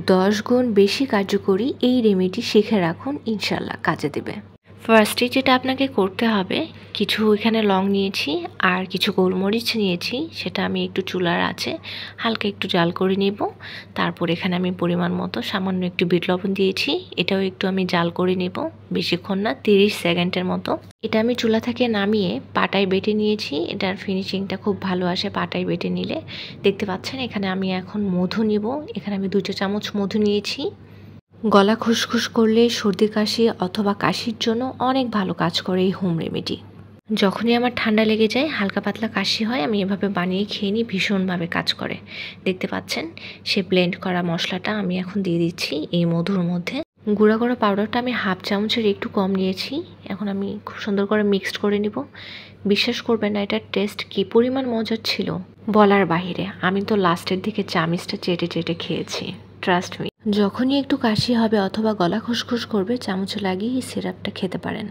10 গুণ বেশি কার্যকরী এই রেমেডি শিখে রাখুন, ইনশাল্লাহ কাজে দেবে। ফার্স্টে যেটা আপনাকে করতে হবে, কিছু এখানে লং নিয়েছি আর কিছু গোলমরিচ নিয়েছি, সেটা আমি একটু চুলার আছে হালকা একটু জাল করে নেব। তারপর এখানে আমি পরিমাণ মতো সামান্য একটু বিট লবণ দিয়েছি, এটাও একটু আমি জাল করে নেব, বেশিক্ষণ না, 30 সেকেন্ডের মতো। এটা আমি চুলা থেকে নামিয়ে পাটায় বেটে নিয়েছি, এটার ফিনিশিংটা খুব ভালো আসে পাটায় বেটে নিলে। দেখতে পাচ্ছেন এখানে আমি এখন মধু নিব, এখানে আমি 2 চামচ মধু নিয়েছি। গলা খুসখুস করলে, সর্দি কাশি অথবা কাশির জন্য অনেক ভালো কাজ করে এই হোম রেমেডি। যখনই আমার ঠান্ডা লেগে যায়, হালকা পাতলা কাশি হয়, আমি এভাবে বানিয়ে খেয়ে নিই, ভীষণভাবে কাজ করে। দেখতে পাচ্ছেন সে ব্লেন্ড করা মশলাটা আমি এখন দিয়ে দিচ্ছি এই মধুর মধ্যে। গুঁড়া করা পাউডারটা আমি হাফ চামচের একটু কম নিয়েছি, এখন আমি খুব সুন্দর করে মিক্সড করে নিব। বিশ্বাস করবেন না, এটার টেস্ট কী পরিমাণ মজার ছিল বলার বাহিরে। আমি তো লাস্টের দিকে চামিচটা চেটে চেটে খেয়েছি, ট্রাস্ট মি। যখনই একটু কাশি হবে অথবা গলা খুসখুস করবে, চামচে লাগিয়ে এই সিরাপটা খেতে পারেন।